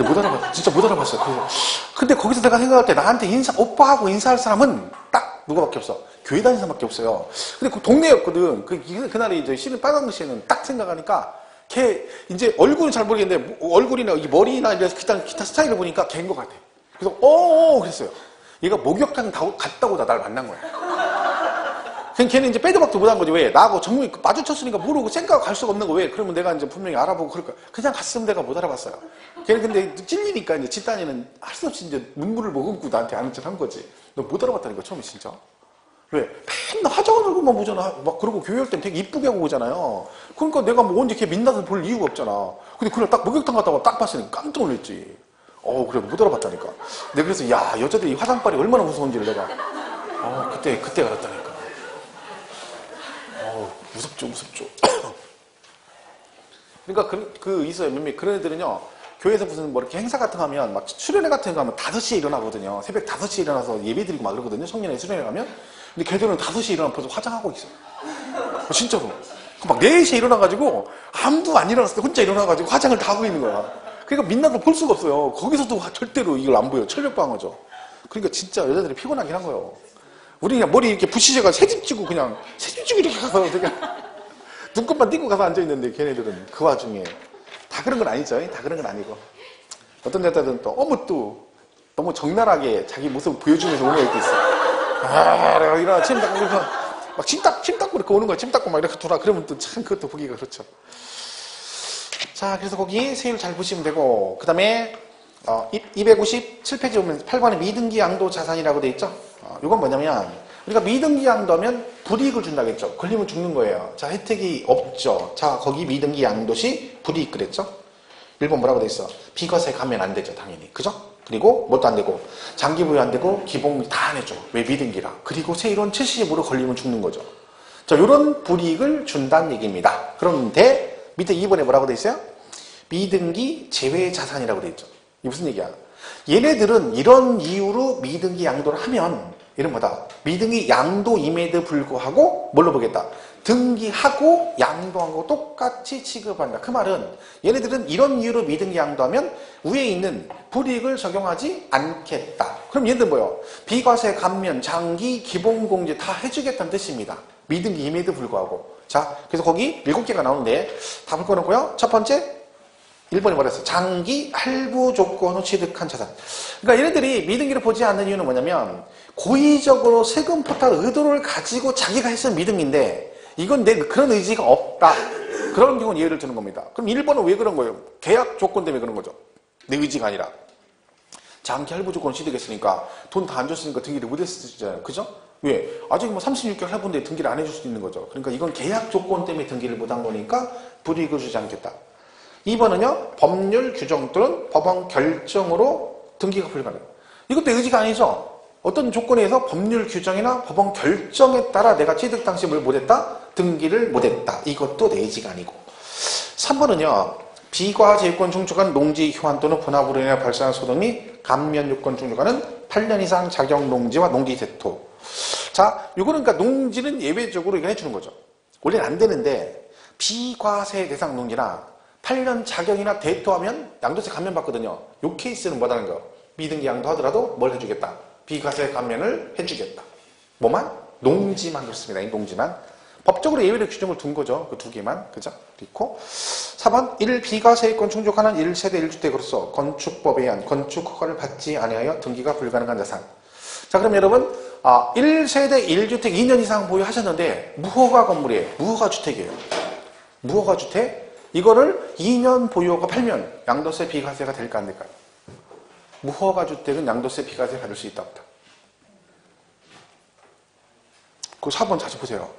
못 알아봤어. 진짜 못 알아봤어요. 근데 거기서 내가 생각할 때 나한테 오빠하고 인사할 사람은 딱 누구밖에 없어. 교회 다니는 사람밖에 없어요. 근데 그 동네였거든. 그날에 이제 씨는 빨간 글씨는 딱 생각하니까 걔 이제 얼굴은 잘 모르겠는데 얼굴이나 머리나 기타 스타일을 보니까 걔인 것 같아. 그래서 그랬어요. 얘가 목욕탕 갔다 오다 날 만난 거야. 그럼 걔는 이제 빼도 박도 못한 거지. 왜? 나하고 정문이 마주쳤으니까 모르고 생각 갈 수가 없는 거. 왜? 그러면 내가 이제 분명히 알아보고 그럴 거야. 그냥 갔으면 내가 못 알아봤어요. 걔는 근데 찔리니까 이제 집단이는 할 수 없이 이제 눈물을 머금고 나한테 아는 척 한 거지. 너 못 알아봤다니까 처음에 진짜. 왜? 맨날 화장한 얼굴만 보잖아. 막 그러고 교회 올 땐 되게 이쁘게 하고 오잖아요. 그러니까 내가 뭐 언제 걔 민낯을 볼 이유가 없잖아. 근데 그날 딱 목욕탕 갔다가 딱 봤으니까 깜짝 놀랐지. 그래 못 알아봤다니까. 내가 그래서 여자들이 화장빨이 얼마나 무서운지를 내가 그때 알았다니까. 무섭죠. 그러니까 있어요. 몇몇 그런 애들은요. 교회에서 무슨 뭐 이렇게 행사 같은 거 하면 막 수련회 같은 거 하면 5시에 일어나거든요. 새벽 5시에 일어나서 예배 드리고 막 그러거든요. 청년회 수련회 가면. 근데 걔들은 5시에 일어나면 벌써 화장하고 있어. 진짜로. 막 4시에 일어나가지고 아무도 안 일어났을 때 혼자 일어나가지고 화장을 다 하고 있는 거야. 그러니까 민낯을 볼 수가 없어요. 거기서도 절대로 이걸 안 보여. 철벽방어죠. 그러니까 진짜 여자들이 피곤하긴 한 거예요. 우리 그냥 머리 이렇게 부시제가 새집지고 이렇게 가서 그냥 눈곱만 띄고 가서 앉아있는데 걔네들은 그 와중에 다 그런 건 아니죠. 다 그런 건 아니고. 어떤 여자들은 또 너무 적나라하게 자기 모습을 보여주면서 오는 애도 있어. 내가 일어나 침 닦고 막 침 닦고 이렇게 오는 거야. 침 닦고 막 이렇게 돌아. 그러면 또 참 그것도 보기가 그렇죠. 자, 그래서 거기 세율 잘 보시면 되고, 그 다음에 257페이지 보면 8번에 미등기 양도 자산이라고 돼 있죠. 이건 뭐냐면 우리가 미등기 양도하면 불이익을 준다겠죠. 걸리면 죽는 거예요. 자, 혜택이 없죠. 자, 거기 미등기 양도 시 불이익 그랬죠. 1번 뭐라고 돼 있어? 비과세 가면 안 되죠. 당연히. 그죠? 그리고 뭣도 안 되고 장기 부여 안 되고 기본금 다 안 해줘. 왜? 미등기라. 그리고 세율은 70으로 걸리면 죽는 거죠. 자, 이런 불이익을 준다는 얘기입니다. 그런데 밑에 2번에 뭐라고 돼 있어요? 미등기 제외 자산이라고 돼 있죠. 이게 무슨 얘기야? 얘네들은 이런 이유로 미등기 양도를 하면 이런 거다. 미등기 양도임에도 불구하고 뭘로 보겠다? 등기하고 양도하고 똑같이 취급한다. 그 말은 얘네들은 이런 이유로 미등기 양도하면 위에 있는 불이익을 적용하지 않겠다. 그럼 얘네들 뭐예요? 비과세, 감면, 장기, 기본공제 다 해주겠다는 뜻입니다. 미등기임에도 불구하고. 자, 그래서 거기 7개가 나오는데 다 묶어놓고요. 첫 번째 1번이 뭐랬어요? 장기 할부 조건으로 취득한 자산. 그러니까 얘네들이 미등기를 보지 않는 이유는 뭐냐면 고의적으로 세금 포탈 의도를 가지고 자기가 했은 미등기인데 이건 내 그런 의지가 없다. 그런 경우는 예를 드는 겁니다. 그럼 1번은 왜 그런 거예요? 계약 조건 때문에 그런 거죠. 내 의지가 아니라. 장기 할부 조건 취득했으니까 돈 다 안 줬으니까 등기를 못 했었잖아요. 그죠? 왜? 아직 뭐 36개월 할부인데 등기를 안 해줄 수도 있는 거죠. 그러니까 이건 계약 조건 때문에 등기를 못 한 거니까 불이익을 주지 않겠다. 2번은요. 법률 규정 또는 법원 결정으로 등기가 불가능해요. 이것도 의지가 아니죠. 어떤 조건에 의해서 법률 규정이나 법원 결정에 따라 내가 취득 당시 뭘 못했다? 등기를 못했다. 이것도 내 의지가 아니고. 3번은요. 비과세요건 충족한 농지 휴환 또는 분합으로 인해 발생한 소득 및 감면 요건 충족하는 8년 이상 자격 농지와 농지 대토. 자, 요거는 그러니까 농지는 예외적으로 이거 해주는 거죠. 원래는 안 되는데 비과세 대상 농지나 8년 자격이나 대토하면 양도세 감면 받거든요. 요 케이스는 뭐라는 거예요? 미등기 양도하더라도 뭘 해주겠다? 비과세 감면을 해주겠다. 뭐만? 농지만 그렇습니다. 이 농지만. 법적으로 예외로 규정을 둔 거죠. 그 두 개만. 그죠? 그리고 4번 1. 비과세권 충족하는 1세대 1주택으로서 건축법에 의한 건축 허가를 받지 아니하여 등기가 불가능한 자산. 자, 그럼 여러분 1세대 1주택 2년 이상 보유하셨는데 무허가 건물이에요. 무허가 주택이에요. 무허가 주택. 이거를 2년 보유하고 팔면 양도세 비과세가 될까 안 될까요? 무허가 주택은 양도세 비과세 받을 수 있다 없다. 그 4번 다시 보세요.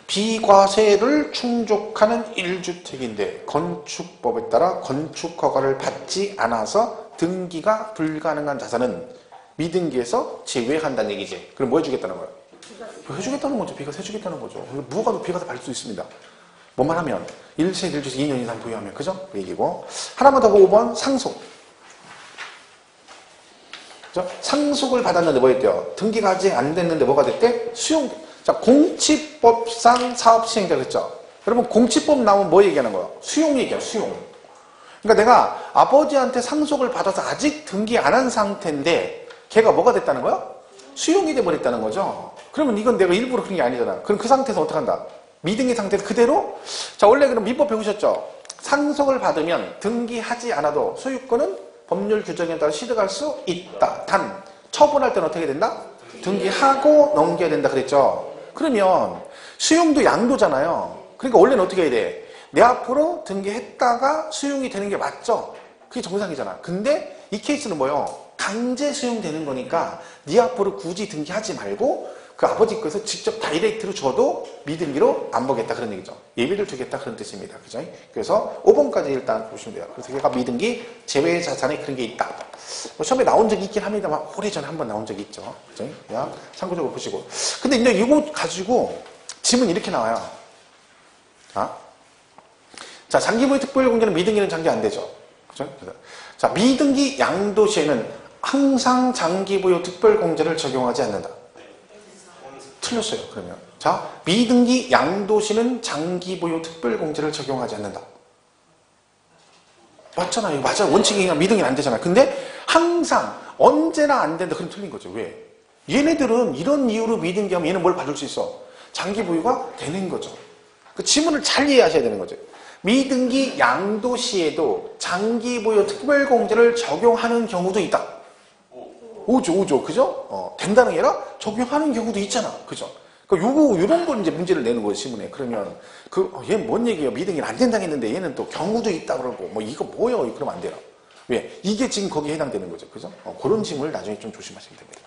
비과세를 충족하는 1주택인데 건축법에 따라 건축허가를 받지 않아서 등기가 불가능한 자산은 미등기에서 제외한다는 얘기지. 그럼 뭐 해주겠다는 거예요? 해주겠다는 거죠. 비과세 해주겠다는 거죠. 무허가도 비과세 받을 수 있습니다. 뭐만 하면 1세대 1주택 2년 이상 보유하면. 그죠? 그 얘기고. 하나만 더 보고 5번 상속. 상속을 받았는데 뭐 했대요? 등기가 아직 안 됐는데 뭐가 됐대? 수용. 자, 공치법상 사업시행자 그랬죠? 여러분 공치법 나오면 뭐 얘기하는 거예요? 수용 얘기야, 수용. 그러니까 내가 아버지한테 상속을 받아서 아직 등기 안 한 상태인데 걔가 뭐가 됐다는 거야? 수용이 돼버렸다는 거죠. 그러면 이건 내가 일부러 그런 게 아니잖아. 그럼 그 상태에서 어떻게 한다? 미등기 상태에서 그대로? 자, 원래 그럼 민법 배우셨죠? 상속을 받으면 등기하지 않아도 소유권은 법률 규정에 따라 취득할 수 있다. 단, 처분할 때는 어떻게 된다? 등기하고 넘겨야 된다 그랬죠? 그러면 수용도 양도잖아요. 그러니까 원래는 어떻게 해야 돼? 내 앞으로 등기했다가 수용이 되는 게 맞죠? 그게 정상이잖아. 근데 이 케이스는 뭐예요? 강제 수용되는 거니까 네 앞으로 굳이 등기하지 말고 그 아버지께서 직접 다이렉트로 줘도 미등기로 안 보겠다 그런 얘기죠. 예비를 두겠다 그런 뜻입니다. 그죠? 그래서 5번까지 일단 보시면 돼요. 그래서 걔가 미등기 제외 자산에 그런 게 있다. 뭐 처음에 나온 적이 있긴 합니다만 오래전에 한번 나온 적이 있죠. 그죠? 그냥 참고적으로 보시고. 근데 이제 이거 가지고 질문 이렇게 나와요. 자, 장기부의 특별공제는 미등기는 장기 안 되죠. 그죠? 자, 미등기 양도 시에는 항상 장기부의 특별공제를 적용하지 않는다. 틀렸어요. 그러면 자, 미등기 양도시는 장기보유 특별공제를 적용하지 않는다. 맞잖아요. 맞아. 원칙이 그냥 미등기는 안 되잖아요. 근데 항상 언제나 안 된다. 그럼 틀린 거죠. 왜? 얘네들은 이런 이유로 미등기하면 얘는 뭘 받을 수 있어? 장기보유가 되는 거죠. 그 지문을 잘 이해하셔야 되는 거죠. 미등기 양도시에도 장기보유 특별공제를 적용하는 경우도 있다. 오죠. 그죠? 된다는 게 아니라 적용하는 경우도 있잖아. 그죠? 그러니까 요런 걸 이제 문제를 내는 거예요, 시문에. 그러면, 얘 뭔 얘기예요? 미등기는 안 된다고 했는데 얘는 또 경우도 있다 그러고, 뭐, 이거 뭐예요? 그러면 안 되나? 왜? 이게 지금 거기에 해당되는 거죠. 그죠? 그런 질문을 나중에 좀 조심하시면 됩니다.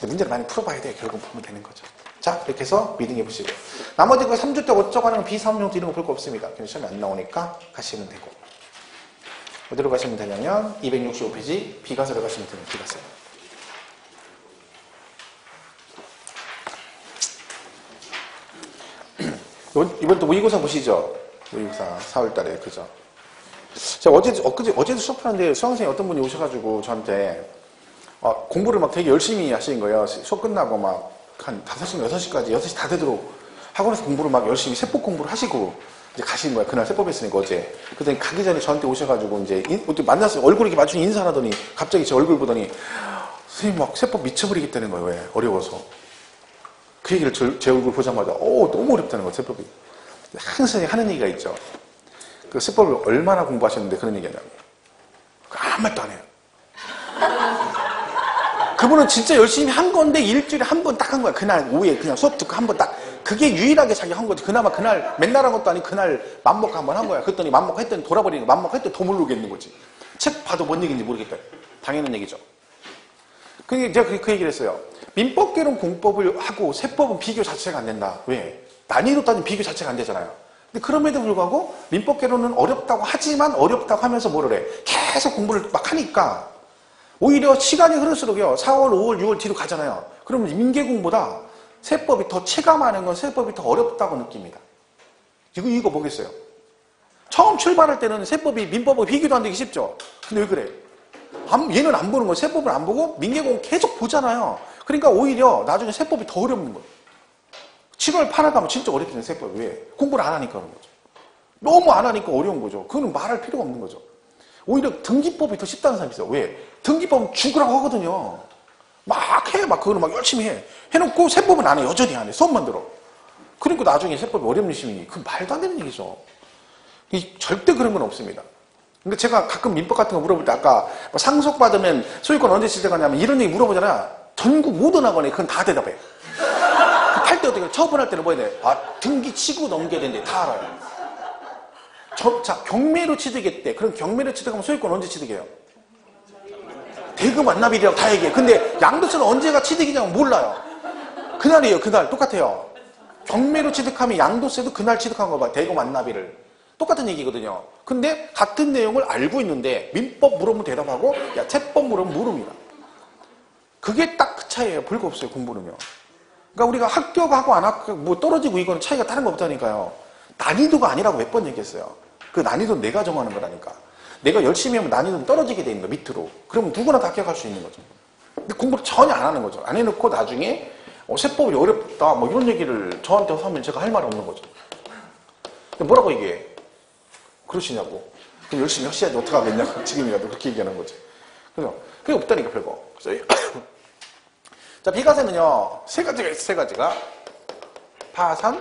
문제를 많이 풀어봐야 돼요. 결국 보면 되는 거죠. 자, 이렇게 해서 미등기 보시고. 나머지 그 3주택 어쩌고 하는 비사업용도 이런 거 볼 거 없습니다. 그냥 시험에 안 나오니까 가시면 되고. 어디로 가시면 되냐면, 265페이지 비과세로 가시면 됩니다. 비과세. 이번 또 모의고사 보시죠? 모의고사 4월달에 그죠? 제가 어제도 수업하는데 수강생이 어떤 분이 오셔가지고 저한테 공부를 막 되게 열심히 하시는 거예요. 수업 끝나고 막 한 5시인가 6시까지 6시 다 되도록 학원에서 공부를 막 열심히 세법 공부를 하시고 이제 가신 거야. 그날 세법 했으니까 어제. 그랬더니 가기 전에 저한테 오셔가지고 이제 어떻게 만났어요. 얼굴 이렇게 맞추니 인사하더니 갑자기 제 얼굴 보더니 선생님 막 세법 미쳐버리겠다는 거예요. 왜? 어려워서. 그 얘기를 제 얼굴 보자마자 너무 어렵다는 거예요. 세법이. 항상 하는 얘기가 있죠. 그 세법을 얼마나 공부하셨는데 그런 얘기 하냐고. 아무 말도 안 해요. 그분은 진짜 열심히 한 건데 일주일에 한 번 딱 한 거야. 그날 오후에 그냥 수업 듣고 한 번 딱. 그게 유일하게 자기 한 거지. 그나마 그날 맨날 한 것도 아니고 그날 맘먹고 한 번 한 거야. 그랬더니 맘먹고 했더니 돌아버리는 거야. 맘먹고 했더니 더 모르겠는 거지. 책 봐도 뭔 얘기인지 모르겠다. 당연한 얘기죠. 제가 그 얘기를 했어요. 민법계론 공법을 하고 세법은 비교 자체가 안 된다. 왜? 난이도 따지면 비교 자체가 안 되잖아요. 근데 그럼에도 불구하고 민법계론은 어렵다고 하지만 어렵다고 하면서 뭐를 해? 계속 공부를 막 하니까 오히려 시간이 흐를수록요. 4월, 5월, 6월 뒤로 가잖아요. 그러면 민계공보다 세법이 더 체감하는 건 세법이 더 어렵다고 느낍니다. 이거 뭐겠어요? 처음 출발할 때는 세법이 민법하고 비교도 안 되기 쉽죠? 근데 왜 그래? 얘는 안 보는 거예요. 세법을 안 보고 민계공 계속 보잖아요. 그러니까 오히려 나중에 세법이 더 어렵는 거예요. 7월 8월 가면 진짜 어렵잖아요. 세법이. 왜? 공부를 안 하니까 그런 거죠. 너무 안 하니까 어려운 거죠. 그거는 말할 필요가 없는 거죠. 오히려 등기법이 더 쉽다는 사람이 있어요. 왜? 등기법은 죽으라고 하거든요. 막 해. 막 그거는 막 열심히 해. 해놓고 세법은 안 해. 여전히 안 해. 수업만 들어. 그러니까 나중에 세법이 어렵는 시민이. 그 말도 안 되는 얘기죠. 절대 그런 건 없습니다. 근데 제가 가끔 민법 같은 거 물어볼 때 아까 뭐 상속받으면 소유권 언제 취득하냐면 이런 얘기 물어보잖아. 전국 모든 학원에 그건 다 대답해. 할 때 어떻게 처분할 때는 뭐 해야 돼? 등기 치고 넘겨야 되는데 다 알아요. 자, 경매로 취득했대. 그럼 경매로 취득하면 소유권 언제 취득해요? 대금 완납일이라고 다 얘기해. 근데 양도세는 언제가 취득이냐고 몰라요. 그날이에요. 그날. 똑같아요. 경매로 취득하면 양도세도 그날 취득한 거 봐. 대금 완납일을. 똑같은 얘기거든요. 근데 같은 내용을 알고 있는데 민법 물으면 대답하고 세법 물으면 모릅니다. 그게 딱 그 차이예요. 별거 없어요. 공부는요. 그러니까 우리가 합격하고 안 합격 뭐 떨어지고 이거는 차이가 다른 거 없다니까요. 난이도가 아니라고 몇 번 얘기했어요. 그 난이도는 내가 정하는 거라니까. 내가 열심히 하면 난이도는 떨어지게 돼 있는 거 밑으로. 그러면 누구나 다 합격할 수 있는 거죠. 근데 공부를 전혀 안 하는 거죠. 안 해놓고 나중에 세법이 어렵다 뭐 이런 얘기를 저한테 하면 제가 할 말 없는 거죠. 근데 뭐라고 얘기해? 그러시냐고. 그럼 열심히 하셔야지 어떡하겠냐고. 지금이라도 그렇게 얘기하는 거지. 그죠? 그게 없다니까 별거. 그래서 자, 비과세는요. 세 가지가 있어요. 세 가지가. 파산,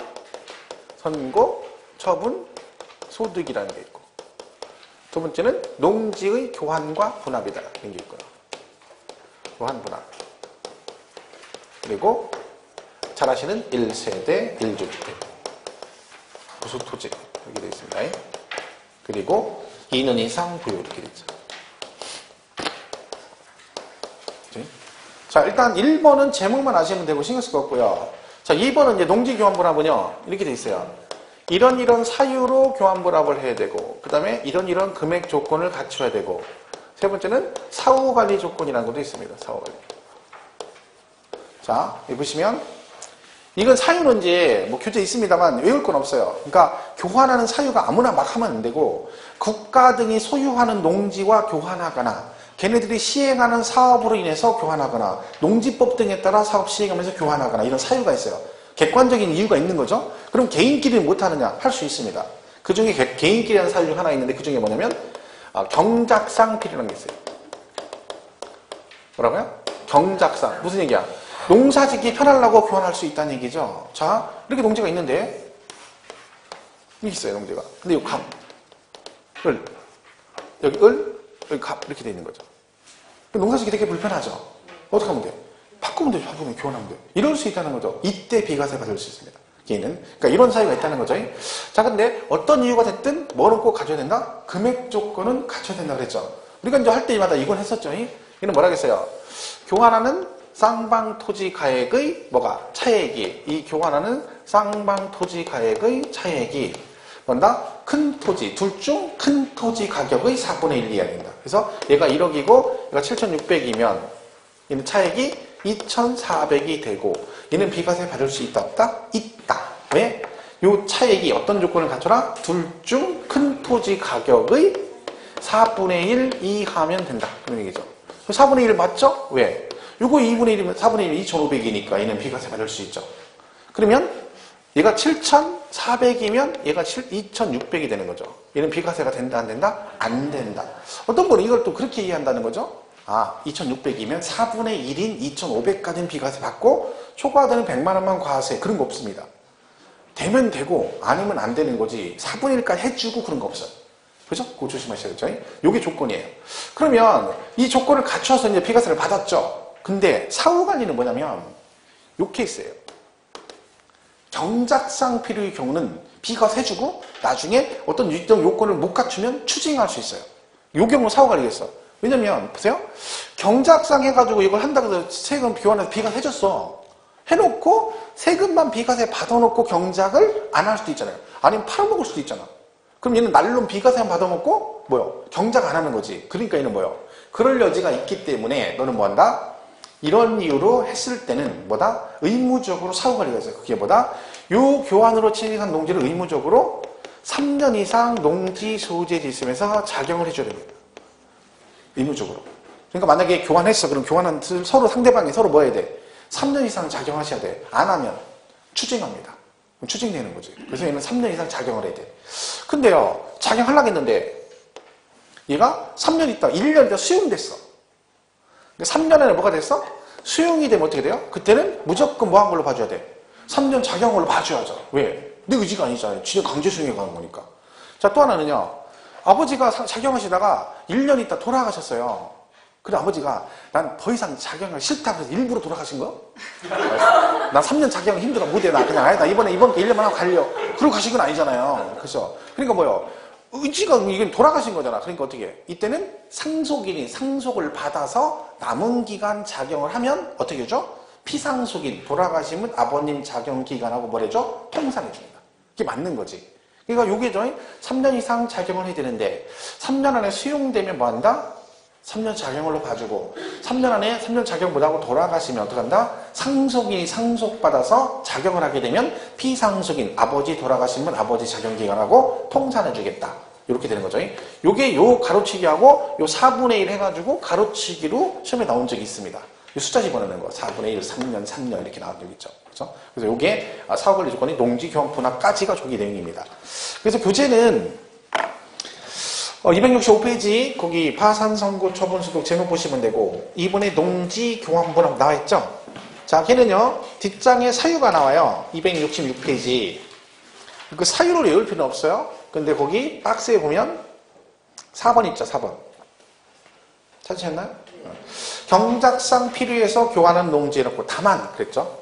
선고, 처분, 소득이라는 게 있고. 두 번째는 농지의 교환과 분합이다. 이런 게 있고요. 교환, 분합. 그리고 잘 아시는 1세대 1주택. 부수토지. 이렇게 되어 있습니다. 그리고 2년 이상 부유 이렇게 되어 있죠. 자, 일단 1번은 제목만 아시면 되고 신경 쓸 거 없고요. 자, 2번은 이제 농지교환분합은요. 이렇게 돼 있어요. 이런 사유로 교환분합을 해야 되고, 그 다음에 이런 금액 조건을 갖춰야 되고, 세 번째는 사후관리 조건이라는 것도 있습니다. 사후관리. 자, 여기 보시면 이건 사유는 이제 뭐 규제 있습니다만 외울 건 없어요. 그러니까 교환하는 사유가 아무나 막 하면 안 되고 국가 등이 소유하는 농지와 교환하거나 걔네들이 시행하는 사업으로 인해서 교환하거나 농지법 등에 따라 사업 시행하면서 교환하거나 이런 사유가 있어요. 객관적인 이유가 있는 거죠. 그럼 개인끼리는 못하느냐? 할 수 있습니다. 그 중에 개인끼리 하는 사유 하나 있는데 그 중에 뭐냐면 경작상 필요한 게 있어요. 뭐라고요? 경작상. 무슨 얘기야? 농사 짓기 편하려고 교환할 수 있다는 얘기죠. 자, 이렇게 농지가 있는데 여기 있어요, 농지가. 근데 여기 감, 을, 여기 을, 여기 갑 이렇게 돼 있는 거죠. 농사 짓기 되게 불편하죠. 어떻게 하면 돼? 바꾸면 되죠. 바꾸면 교환하면 돼. 이럴 수 있다는 거죠. 이때 비과세 받을 수 있습니다. 얘는. 그러니까 이런 사유가 있다는 거죠. 자, 근데 어떤 이유가 됐든 뭐는 꼭 갖춰야 된다? 금액 조건은 갖춰야 된다 그랬죠. 우리가 이제 할 때마다 이건 했었죠. 이는 뭐라겠어요? 교환하는 쌍방 토지 가액의 뭐가? 차액이. 이 교환하는 쌍방 토지 가액의 차액이 뭔다? 큰 토지, 둘 중 큰 토지 가격의 4분의 1 이하야 된다. 그래서 얘가 1억이고 얘가 7,600이면 얘는 차액이 2,400이 되고 얘는 비과세 받을 수 있다 없다? 있다. 왜? 요 차액이 어떤 조건을 갖춰라? 둘 중 큰 토지 가격의 4분의 1 이하면 된다. 그런 얘기죠. 4분의 1 맞죠? 왜? 요거 2분의 1이면 4분의 1이면 2,500이니까 얘는 비과세 받을 수 있죠. 그러면 얘가 7,400이면 얘가 2,600이 되는 거죠. 얘는 비과세가 된다, 안 된다? 안 된다. 어떤 분은 이걸 또 그렇게 이해한다는 거죠. 2,600이면 4분의 1인 2,500까지는 비과세 받고 초과되는 100만 원만 과세. 그런 거 없습니다. 되면 되고 아니면 안 되는 거지 4분의 1까지 해주고 그런 거 없어요. 그죠? 그거 조심하셔야죠. 요게 조건이에요. 그러면 이 조건을 갖춰서 이제 비과세를 받았죠. 근데 사후관리는 뭐냐면 요 케이스예요. 경작상 필요의 경우는 비과세 해주고 나중에 어떤 일정 요건을 못 갖추면 추징할 수 있어요. 요 경우 사후관리겠어. 왜냐면 보세요. 경작상 해가지고 이걸 한다고 해서 세금 교환해서 비과세 해줬어. 해놓고 세금만 비과세 받아놓고 경작을 안 할 수도 있잖아요. 아니면 팔아먹을 수도 있잖아. 그럼 얘는 날론 비과세만 받아먹고 뭐요? 경작 안 하는 거지. 그러니까 얘는 뭐요? 그럴 여지가 있기 때문에 너는 뭐한다? 이런 이유로 했을 때는 뭐다? 의무적으로 사후관리가 있어요. 그게 뭐다? 요 교환으로 취득한 농지를 의무적으로 3년 이상 농지 소재지 있으면서 작용을 해줘야 됩니다. 의무적으로. 그러니까 만약에 교환했어. 그럼 교환은 서로 상대방이 서로 뭐 해야 돼? 3년 이상 작용하셔야 돼. 안 하면 추징합니다. 추징되는 거지. 그래서 얘는 3년 이상 작용을 해야 돼. 근데요, 작용하려고 했는데 얘가 3년 있다, 1년 있다 수용됐어. 3년 안에 뭐가 됐어? 수용이 되면 어떻게 돼요? 그때는 무조건 뭐 한 걸로 봐줘야 돼? 3년 작용 걸로 봐줘야죠. 왜? 내 의지가 아니잖아요. 진짜 강제 수용해 가는 거니까. 자, 또 하나는요. 아버지가 작용하시다가 1년 있다 돌아가셨어요. 그래 아버지가 난 더 이상 작용하기 싫다고 해서 일부러 돌아가신 거? 나 3년 작용 힘들어 못해. 나 그냥 아니다. 이번 1년만 하고 갈려. 그러고 가신 건 아니잖아요. 그죠? 그러니까 뭐요? 의지가 이건 돌아가신 거잖아. 그러니까 어떻게 해? 이때는 상속인이 상속을 받아서 남은 기간 작용을 하면 어떻게 하죠? 피상속인 돌아가시면 아버님 작용 기간하고 뭐래죠? 통산해 줍니다. 이게 맞는 거지. 그러니까 요게 3년 이상 작용을 해야 되는데 3년 안에 수용되면 뭐 한다? 3년 작용으로 봐주고 3년 안에 3년 작용 못하고 돌아가시면 어떡한다? 상속인이 상속받아서 작용을 하게 되면 피상속인 아버지 돌아가시면 아버지 작용기간하고 통산해주겠다. 이렇게 되는 거죠. 요게 요 가로치기하고 요 4분의 1 해가지고 가로치기로 시험에 나온 적이 있습니다. 요 숫자 집어넣는 거 4분의 1, 3년, 3년 이렇게 나온 적이 있죠. 그렇죠? 그래서 요게 사후관리 조건이 농지교환분합까지가 조기 내용입니다. 그래서 교재는 265페이지 거기 파산선고 처분소득 제목 보시면 되고 이번에 농지교환분합 나와있죠? 자, 걔는요 뒷장에 사유가 나와요. 266페이지 그 사유를 외울 필요는 없어요. 근데 거기 박스에 보면 4번 있죠. 4번 찾으셨나요? 경작상 필요해서 교환한 농지에 넣고 다만 그랬죠.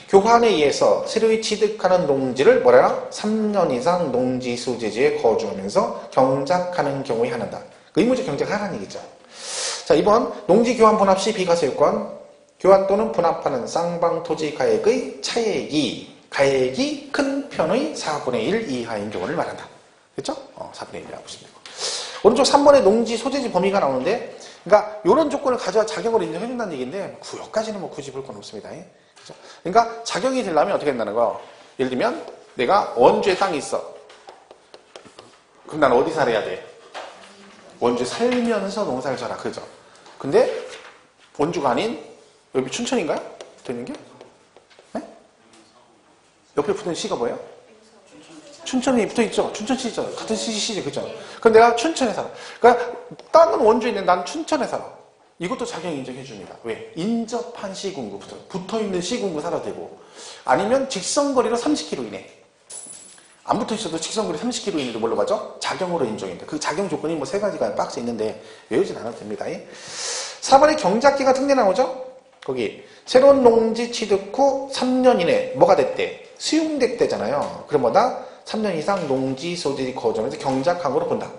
교환에 의해서 새로이 취득하는 농지를 뭐래나 3년 이상 농지 소재지에 거주하면서 경작하는 경우에 한한다. 의무적 경작하라는 얘기죠. 자, 이번 농지 교환 분합 시 비과세 요건 교환 또는 분합하는 쌍방 토지 가액의 가액이 큰 편의 4분의 1 이하인 경우를 말한다. 그렇죠? 4분의 1이라고 보시면 되고. 오른쪽 3번에 농지 소재지 범위가 나오는데 그러니까 이런 조건을 가져와 작용을 인정해준다는 얘기인데 구역까지는 뭐 굳이 볼 건 없습니다. 그렇죠? 그러니까 작용이 되려면 어떻게 된다는 거. 예를 들면 내가 원주에 땅이 있어. 그럼 난 어디 살아야 돼? 원주에 살면서 농사를 져라. 그죠? 근데 원주가 아닌 여기 춘천인가요? 붙어있는 게? 네? 옆에 붙은 시가 뭐예요? 춘천이 붙어있죠? 춘천시 있잖아. 같은 시지, 그죠? 그럼 내가 춘천에 살아. 그러니까 땅은 원주에 있는데 난 춘천에 살아. 이것도 작용 인정해 줍니다. 왜? 인접한 시군구 붙어있는 시군구 살아도 되고 아니면 직선거리로 30km 이내. 안 붙어있어도 직선거리 30km 이내도 뭘로 가죠? 작용으로 인정인데 그 작용 조건이 뭐 3가지가 박스에 있는데 외우진 않아도 됩니다. 4번에 경작기가 특례 나오죠? 거기 새로운 농지 취득 후 3년 이내 뭐가 됐대? 수용됐대잖아요. 그럼 뭐다? 3년 이상 농지 소재지 거주하면서 경작항으로 본다.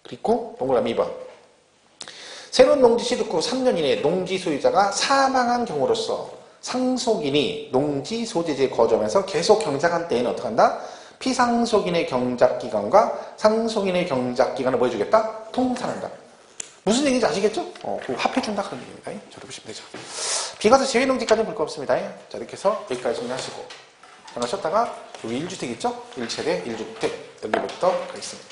그리고 동그라미 2번. 새로운 농지 취득 후 3년 이내 농지 소유자가 사망한 경우로서 상속인이 농지 소재지에 거주하면서 계속 경작한 때에는 어떻게 한다? 피상속인의 경작기간과 상속인의 경작기간을 뭐 해주겠다? 통산한다. 무슨 얘기인지 아시겠죠? 그거 합해준다 그런 얘기입니다. 저를 보시면 되죠. 비과세 제외농지까지는 볼 거 없습니다. 자, 이렇게 해서 여기까지 정리하시고 잠깐 쉬었다가 여기 1주택 있죠? 1세대 1주택 여기부터 가겠습니다.